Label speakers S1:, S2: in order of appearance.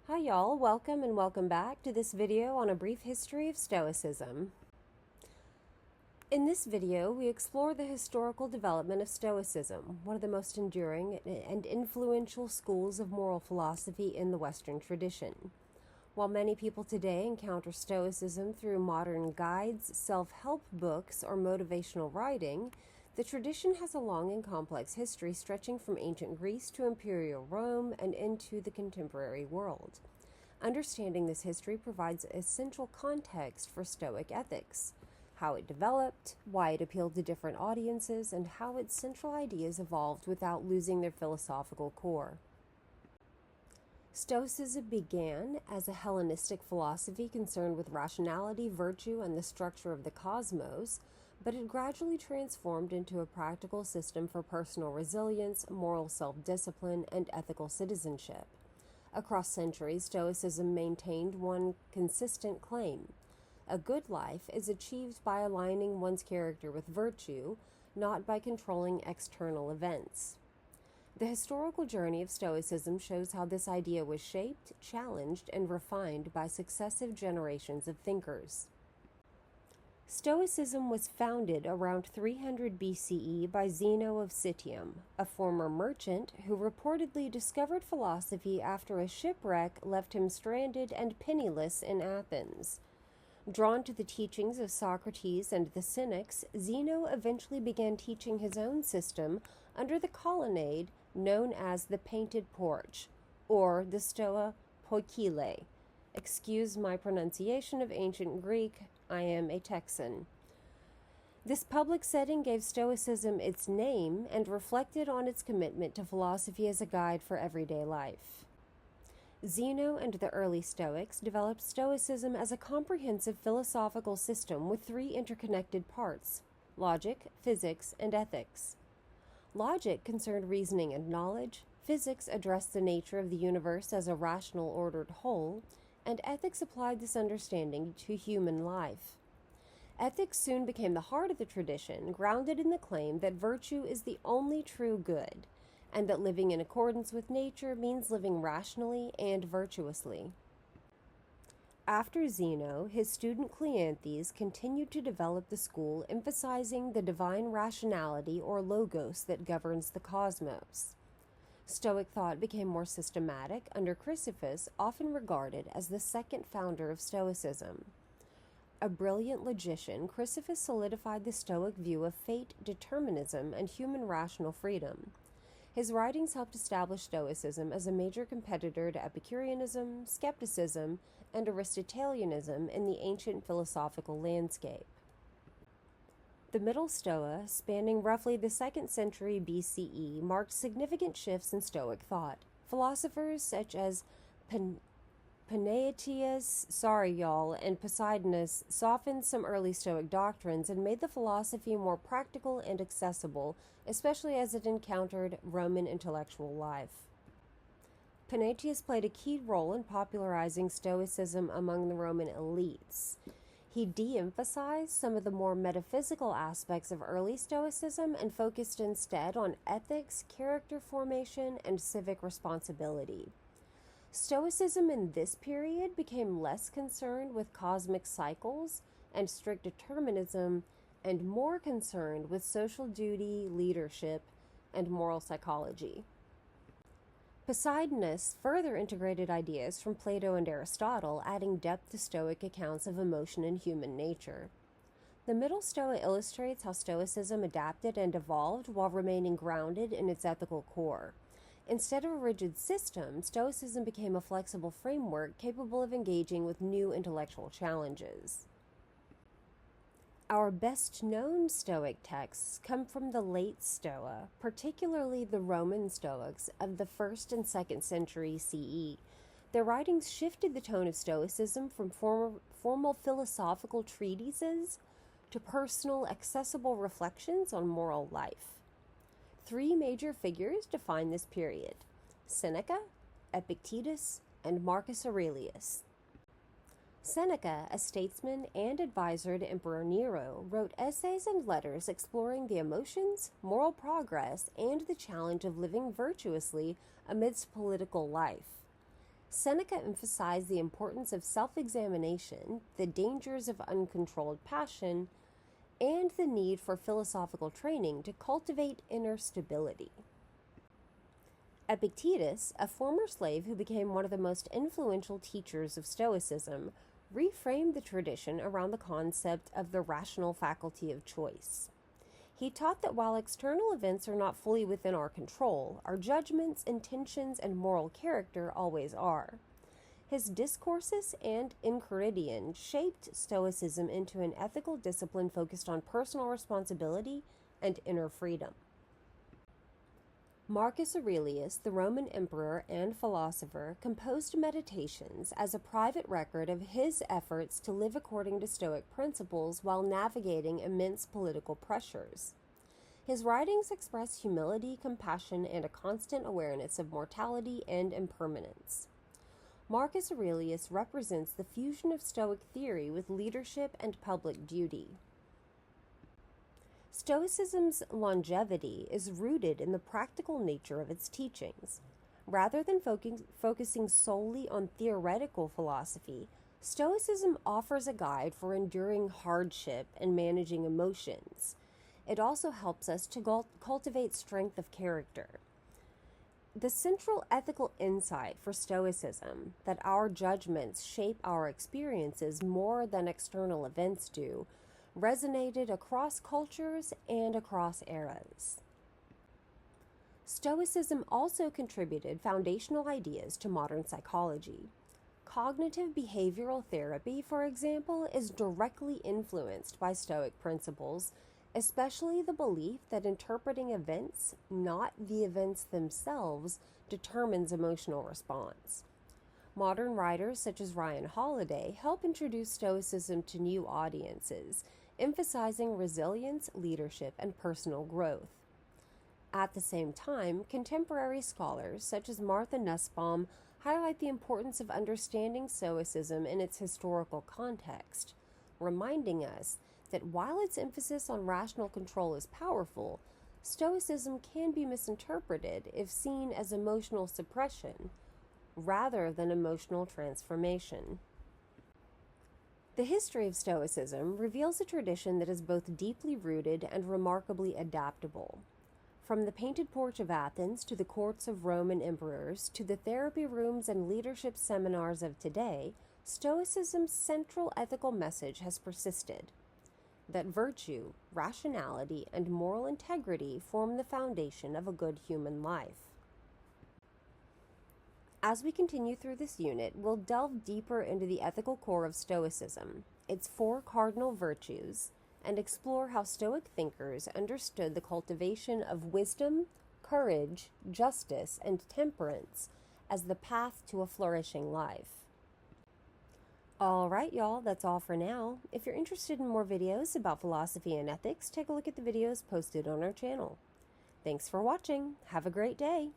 S1: Hi y'all, welcome and welcome back to this video on a brief history of Stoicism. In this video, we explore the historical development of Stoicism, one of the most enduring and influential schools of moral philosophy in the Western tradition. While many people today encounter Stoicism through modern guides, self-help books, or motivational writing, the tradition has a long and complex history stretching from ancient Greece to imperial Rome and into the contemporary world. Understanding this history provides essential context for Stoic ethics, how it developed, why it appealed to different audiences, and how its central ideas evolved without losing their philosophical core. Stoicism began as a Hellenistic philosophy concerned with rationality, virtue, and the structure of the cosmos, but it gradually transformed into a practical system for personal resilience, moral self-discipline, and ethical citizenship. Across centuries, Stoicism maintained one consistent claim: a good life is achieved by aligning one's character with virtue, not by controlling external events. The historical journey of Stoicism shows how this idea was shaped, challenged, and refined by successive generations of thinkers. Stoicism was founded around 300 BCE by Zeno of Citium, a former merchant who reportedly discovered philosophy after a shipwreck left him stranded and penniless in Athens. Drawn to the teachings of Socrates and the Cynics, Zeno eventually began teaching his own system under the colonnade known as the Painted Porch, or the Stoa Poikile. Excuse my pronunciation of ancient Greek, I am a Texan. This public setting gave Stoicism its name and reflected on its commitment to philosophy as a guide for everyday life. Zeno and the early Stoics developed Stoicism as a comprehensive philosophical system with three interconnected parts: logic, physics, and ethics. Logic concerned reasoning and knowledge, physics addressed the nature of the universe as a rational, ordered whole, and ethics applied this understanding to human life. Ethics soon became the heart of the tradition, grounded in the claim that virtue is the only true good, and that living in accordance with nature means living rationally and virtuously. After Zeno, his student Cleanthes continued to develop the school, emphasizing the divine rationality or logos that governs the cosmos. Stoic thought became more systematic under Chrysippus, often regarded as the second founder of Stoicism. A brilliant logician, Chrysippus solidified the Stoic view of fate, determinism, and human rational freedom. His writings helped establish Stoicism as a major competitor to Epicureanism, skepticism, and Aristotelianism in the ancient philosophical landscape. The Middle Stoa, spanning roughly the 2nd century BCE, marked significant shifts in Stoic thought. Philosophers such as Panaetius, and Poseidonus softened some early Stoic doctrines and made the philosophy more practical and accessible, especially as it encountered Roman intellectual life. Panaetius played a key role in popularizing Stoicism among the Roman elites. He de-emphasized some of the more metaphysical aspects of early Stoicism and focused instead on ethics, character formation, and civic responsibility. Stoicism in this period became less concerned with cosmic cycles and strict determinism and more concerned with social duty, leadership, and moral psychology. Poseidonus further integrated ideas from Plato and Aristotle, adding depth to Stoic accounts of emotion and human nature. The Middle Stoa illustrates how Stoicism adapted and evolved while remaining grounded in its ethical core. Instead of a rigid system, Stoicism became a flexible framework capable of engaging with new intellectual challenges. Our best-known Stoic texts come from the late Stoa, particularly the Roman Stoics of the 1st and 2nd century CE. Their writings shifted the tone of Stoicism from formal philosophical treatises to personal, accessible reflections on moral life. Three major figures define this period: Seneca, Epictetus, and Marcus Aurelius. Seneca, a statesman and advisor to Emperor Nero, wrote essays and letters exploring the emotions, moral progress, and the challenge of living virtuously amidst political life. Seneca emphasized the importance of self-examination, the dangers of uncontrolled passion, and the need for philosophical training to cultivate inner stability. Epictetus, a former slave who became one of the most influential teachers of Stoicism, reframed the tradition around the concept of the rational faculty of choice. He taught that while external events are not fully within our control, our judgments, intentions, and moral character always are. His discourses and Enchiridion shaped Stoicism into an ethical discipline focused on personal responsibility and inner freedom. Marcus Aurelius, the Roman emperor and philosopher, composed Meditations as a private record of his efforts to live according to Stoic principles while navigating immense political pressures. His writings express humility, compassion, and a constant awareness of mortality and impermanence. Marcus Aurelius represents the fusion of Stoic theory with leadership and public duty. Stoicism's longevity is rooted in the practical nature of its teachings. Rather than focusing solely on theoretical philosophy, Stoicism offers a guide for enduring hardship and managing emotions. It also helps us to cultivate strength of character. The central ethical insight for Stoicism, that our judgments shape our experiences more than external events do, resonated across cultures and across eras. Stoicism also contributed foundational ideas to modern psychology. Cognitive behavioral therapy, for example, is directly influenced by Stoic principles, especially the belief that interpreting events, not the events themselves, determines emotional response. Modern writers such as Ryan Holiday help introduce Stoicism to new audiences, emphasizing resilience, leadership, and personal growth. At the same time, contemporary scholars such as Martha Nussbaum highlight the importance of understanding Stoicism in its historical context, reminding us that while its emphasis on rational control is powerful, Stoicism can be misinterpreted if seen as emotional suppression rather than emotional transformation. The history of Stoicism reveals a tradition that is both deeply rooted and remarkably adaptable. From the painted porch of Athens to the courts of Roman emperors to the therapy rooms and leadership seminars of today, Stoicism's central ethical message has persisted: that virtue, rationality, and moral integrity form the foundation of a good human life. As we continue through this unit, we'll delve deeper into the ethical core of Stoicism, its 4 cardinal virtues, and explore how Stoic thinkers understood the cultivation of wisdom, courage, justice, and temperance as the path to a flourishing life. Alright y'all, that's all for now. If you're interested in more videos about philosophy and ethics, take a look at the videos posted on our channel. Thanks for watching. Have a great day.